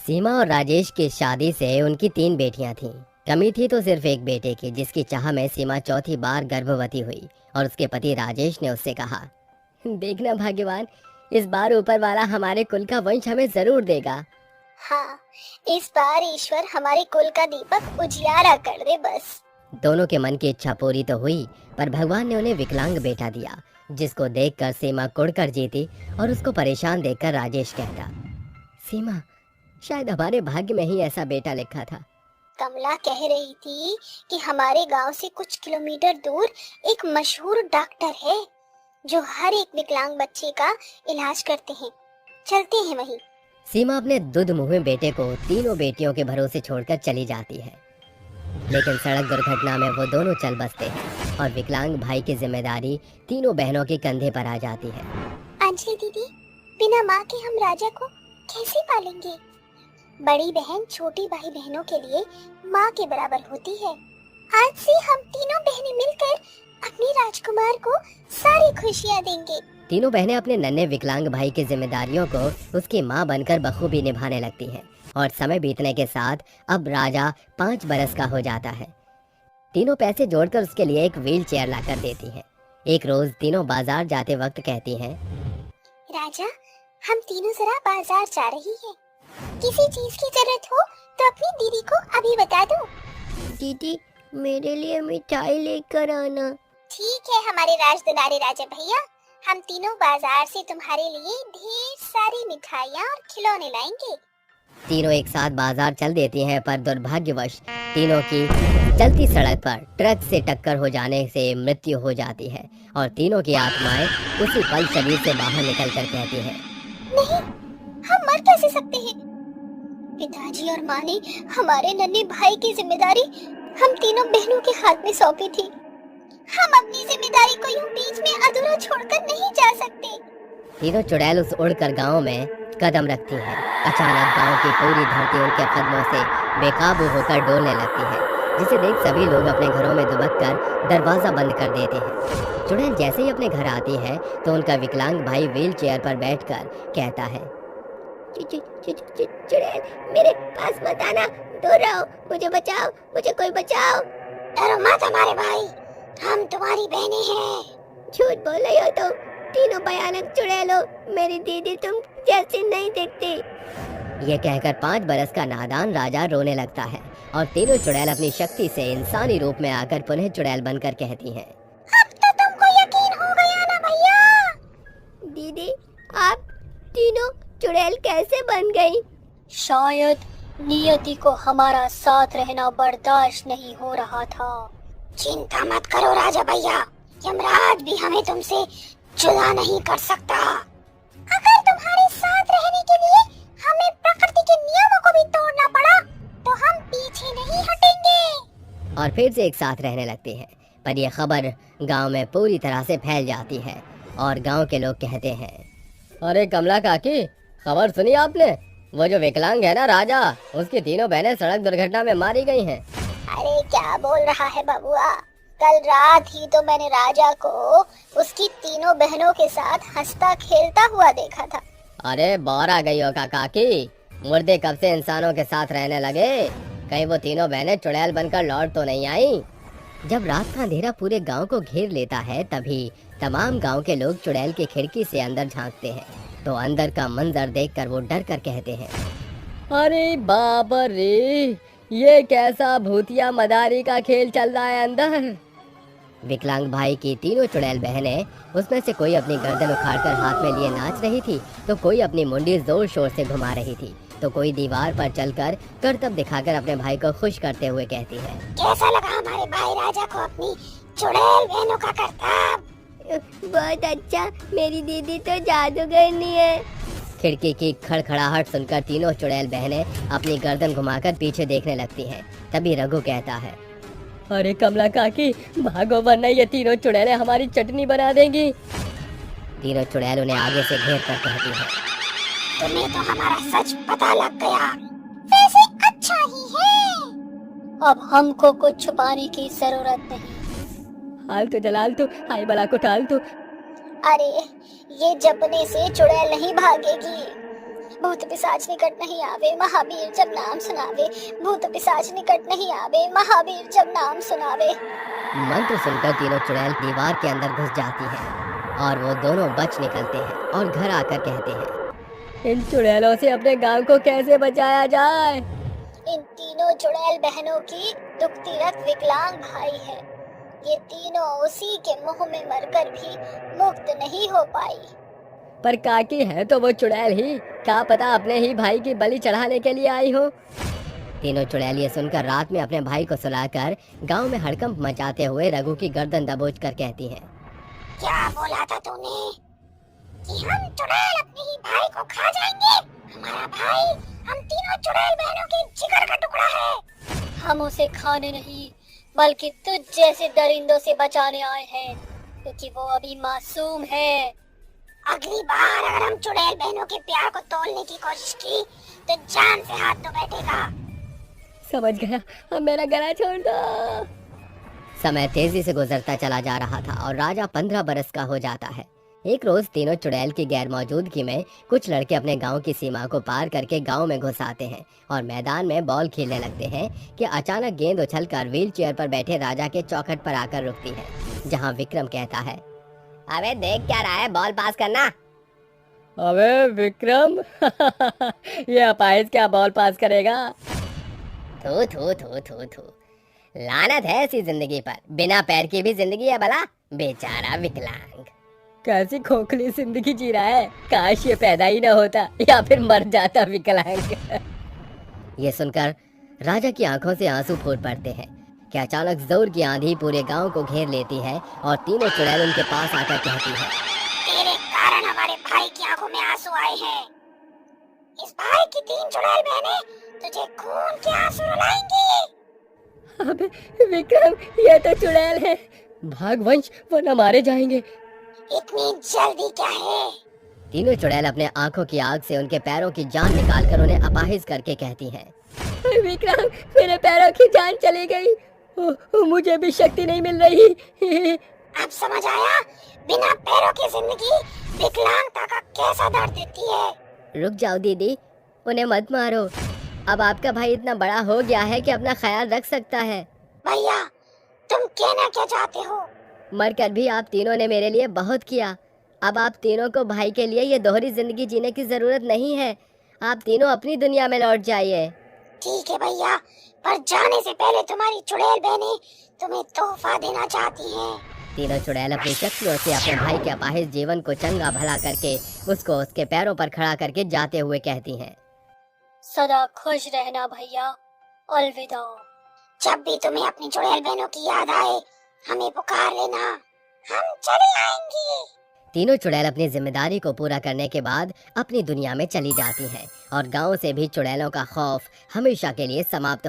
सीमा और राजेश की शादी से उनकी 3 बेटियां थीं। कमी थी तो सिर्फ एक बेटे की, जिसकी चाह में सीमा चौथी बार गर्भवती हुई और उसके पति राजेश ने उससे कहा, देखना भाग्यवान, इस बार ऊपर वाला हमारे कुल का वंश हमें जरूर देगा। हाँ, इस बार ईश्वर हमारे कुल का दीपक उजियारा कर दे बस। दोनों के मन की इच्छा पूरी तो हुई, पर भगवान ने उन्हें विकलांग बेटा दिया, जिसको देखकर सीमा कुड़कर जीती और उसको परेशान देखकर राजेश कहता, सीमा, शायद हमारे भाग्य में ही ऐसा बेटा लिखा था। कमला कह रही थी कि हमारे गांव से कुछ किलोमीटर दूर एक मशहूर डॉक्टर है जो हर एक विकलांग बच्चे का इलाज करते हैं। चलते हैं वहीं। सीमा अपने दुध मुँहे बेटे को 3 बेटियों के भरोसे छोड़कर चली जाती है, लेकिन सड़क दुर्घटना में वो दोनों चल बसते हैं और विकलांग भाई की जिम्मेदारी 3 बहनों के कंधे पर आ जाती है। अंजलि दीदी, बिना माँ के हम राजा को कैसे पालेंगे? बड़ी बहन छोटी भाई बहनों के लिए माँ के बराबर होती है। आज से हम 3 बहनें मिलकर अपने राजकुमार को सारी खुशियाँ देंगे। 3 बहनें अपने नन्हे विकलांग भाई की जिम्मेदारियों को उसकी माँ बनकर बखूबी निभाने लगती हैं और समय बीतने के साथ अब राजा 5 बरस का हो जाता है। तीनों पैसे जोड़कर उसके लिए एक व्हील चेयर लाकर देती हैं। एक रोज तीनों बाजार जाते वक्त कहती हैं, राजा, हम तीनों जरा बाजार जा रही हैं। किसी चीज की जरूरत हो तो अपनी दीदी को अभी बता दो। दीदी, मेरे लिए मिठाई लेकर आना। ठीक है हमारे राजदुलारे राजा भैया, हम तीनों बाजार से तुम्हारे लिए ढेर सारी मिठाइयाँ और खिलौने लाएंगे। तीनों एक साथ बाजार चल देती हैं, पर दुर्भाग्यवश तीनों की चलती सड़क पर ट्रक से टक्कर हो जाने से मृत्यु हो जाती है और तीनों की आत्माएं उसी पल शरीर से बाहर निकलकर कहती हैं, नहीं, हम मर कैसे सकते हैं? पिताजी और माँ ने हमारे नन्हे भाई की जिम्मेदारी हम तीनों बहनों के हाथ में सौंपी थी। हम अपनी जिम्मेदारी को यूं बीच में अधूरा छोड़कर नहीं जा सकते। तीनों चुड़ैल उस उड़कर गांव में कदम रखती हैं। अचानक गांव की पूरी धरती उनके कदमों से बेकाबू होकर डोलने लगती है, जिसे देख सभी लोग अपने घरों में दुबक कर दरवाजा बंद कर देते हैं। चुड़ैल जैसे ही अपने घर आती है तो उनका विकलांग भाई व्हील चेयर पर बैठकर कहता है, चुड़ैल, मेरे पास मत आना, दूर रहो, मुझे बचाओ, मुझे कोई बचाओ। डरो मत हमारे भाई, हम तुम्हारी बहनें हैं। झूठ बोल रही हो तुम, तीनों भयानक चुड़ैल हो, मेरी दीदी तुम जैसी नहीं दिखती। ये कहकर 5 बरस का नादान राजा रोने लगता है और तीनों चुड़ैल अपनी शक्ति से इंसानी रूप में आकर पुनः चुड़ैल बनकर कहती हैं, अब तो तुमको यकीन हो गया ना भैया? दीदी, आप तीनों चुड़ैल कैसे बन गई? शायद नियति को हमारा साथ रहना बर्दाश्त नहीं हो रहा था। चिंता मत करो राजा भैया, यमराज भी हमें तुमसे जुदा नहीं कर सकता। अगर तुम्हारे साथ रहने के लिए हमें प्रकृति के नियमों को भी तोड़ना पड़ा तो हम पीछे नहीं हटेंगे। और फिर से एक साथ रहने लगती हैं। पर यह खबर गांव में पूरी तरह से फैल जाती है और गांव के लोग कहते हैं, अरे कमला काकी, खबर सुनी आपने? वो जो विकलांग है ना राजा, उसकी 3 बहनें सड़क दुर्घटना में मारी गई हैं। अरे क्या बोल रहा है बबुआ? कल रात ही तो मैंने राजा को उसकी 3 बहनों के साथ हंसता खेलता हुआ देखा था। अरे बौर आ गई हो काकी, मुर्दे कब से इंसानों के साथ रहने लगे? कहीं वो 3 बहनें चुड़ैल बनकर लौट तो नहीं आई? जब रात का अंधेरा पूरे गांव को घेर लेता है, तभी तमाम गांव के लोग चुड़ैल की खिड़की से अंदर झांकते हैं तो अंदर का मंजर देखकर वो डर कर कहते हैं, अरे बाप रे, ये कैसा भूतिया मदारी का खेल चल रहा है अंदर। विकलांग भाई की 3 चुड़ैल बहनें, उसमें से कोई अपनी गर्दन उखाड़कर हाथ में लिए नाच रही थी तो कोई अपनी मुंडी जोर शोर से घुमा रही थी तो कोई दीवार पर चलकर करतब दिखाकर अपने भाई को खुश करते हुए कहती है, कैसा लगा हमारे भाई राजा को अपनी चुड़ैल बहनों का करतब? बहुत अच्छा, मेरी दीदी तो जादूगरनी है। खिड़की की खड़खड़ाहट सुनकर 3 चुड़ैल बहनें अपनी गर्दन घुमाकर पीछे देखने लगती हैं। तभी रघु कहता है, अरे कमला काकी, भागो वरना ये 3 चुड़ैलें हमारी चटनी बना देंगी। 3 चुड़ैल उन्हें आगे से घेर कर कहती है, तुम्हें तो हमारा सच पता लग गया। वैसे अच्छा ही है, अब हमको कुछ छुपाने की जरूरत नहीं। हाल तो जलाल तो, हाय बला को टाल तो। अरे ये जपने से चुड़ैल नहीं भागेगी, भूत पिशाच निकट नहीं आवे, महावीर जब नाम सुनावे। भूत पिशाच निकट नहीं आवे, महावीर जब नाम सुनावे। मंत्र सुनकर तीनों चुड़ैल दीवार के अंदर घुस जाती हैं और वो दोनों बच निकलते हैं और घर आकर कहते हैं, इन चुड़ैलों से अपने गांव को कैसे बचाया जाए। इन तीनों चुड़ैल बहनों की दुखती रक्त विकलांग भाई है। ये तीनों उसी के मुंह में मरकर भी मुक्त नहीं हो पाई। पर काकी है तो वो चुड़ैल ही, क्या पता अपने ही भाई की बलि चढ़ाने के लिए आई हो। तीनों चुड़ैल ये सुनकर रात में अपने भाई को सुलाकर गांव में हड़कंप मचाते हुए रघु की गर्दन दबोच कर कहती हैं, क्या बोला था तूने कि हम चुड़ैल अपने ही भाई को खा जाएंगे? हमारा भाई हम तीनों चुड़ैल बहनों के जिगर का टुकड़ा है। हम उसे खाने नहीं बल्कि तुझ जैसे दरिंदों से बचाने आए हैं, क्योंकि वो अभी मासूम है। अगली बार अगर हम चुड़ैल बहनों के प्यार को तोड़ने की कोशिश की तो जान से हाथ तो बैठेगा। समझ गया, अब मेरा गला छोड़ दो। समय तेजी से गुजरता चला जा रहा था और राजा 15 बरस का हो जाता है। एक रोज तीनों चुड़ैल की गैर मौजूदगी में कुछ लड़के अपने गांव की सीमा को पार करके गांव में घुस आते हैं और मैदान में बॉल खेलने लगते हैं कि अचानक गेंद उछलकर व्हील चेयर पर बैठे राजा के चौखट पर आकर रुकती है, जहां विक्रम कहता है, अबे देख क्या रहा है, बॉल पास करना। अबे विक्रम ये अपाहिज क्या बॉल पास करेगा। थू थू थू थू थू, लानत है ऐसी जिंदगी पर, बिना पैर की भी जिंदगी है भला, बेचारा विकलांग। कैसी खोखली जिंदगी जी रहा है, काश ये पैदा ही ना होता या फिर मर जाता विकलांग। ये सुनकर राजा की आंखों से आंसू फूट पड़ते हैं कि अचानक जोर की आंधी पूरे गांव को घेर लेती है और तीनों चुड़ैल उनके पास आकर कहती है, तेरे कारण हमारे भाई की आंखों में आंसू आए हैं। इस भाई की 3 चुड़ैल बहनें तुझे खून के आंसू रुलाएंगी। अबे विक्रम, ये तो चुड़ैल है, भाग वंश, वरना मारे जाएंगे। इतनी जल्दी क्या है? तीनों चुड़ैल अपने आंखों की आग से उनके पैरों की जान निकालकर उन्हें अपाहिज करके कहती हैं, विक्रम मेरे पैरों की जान चली गई, मुझे भी शक्ति नहीं मिल रही। अब समझ आया बिना पैरों की जिंदगी विकलांगता का कैसा दर्द देती है। रुक जाओ दीदी, उन्हें मत मारो, अब आपका भाई इतना बड़ा हो गया है कि अपना ख्याल रख सकता है। भैया तुम कहना क्या चाहते हो? मरकर भी आप तीनों ने मेरे लिए बहुत किया, अब आप तीनों को भाई के लिए ये दोहरी जिंदगी जीने की जरूरत नहीं है, आप तीनों अपनी दुनिया में लौट जाइए। ठीक है भैया, पर जाने से पहले तुम्हारी चुड़ैल बहनें तुम्हें तोहफा देना चाहती हैं। तीनों चुड़ैल अपनी शक्तियों से अपने भाई के अपाहिज जीवन को चंगा भला करके उसको उसके पैरों पर खड़ा करके जाते हुए कहती हैं, सदा खुश रहना भैया, अलविदा। जब भी तुम्हें अपनी चुड़ैल बहनों की याद आए हमें पुकार लेना, हम चले आएंगे। तीनों चुड़ैल अपनी जिम्मेदारी को पूरा करने के बाद अपनी दुनिया में चली जाती हैं और गांव से भी चुड़ैलों का खौफ हमेशा के लिए समाप्त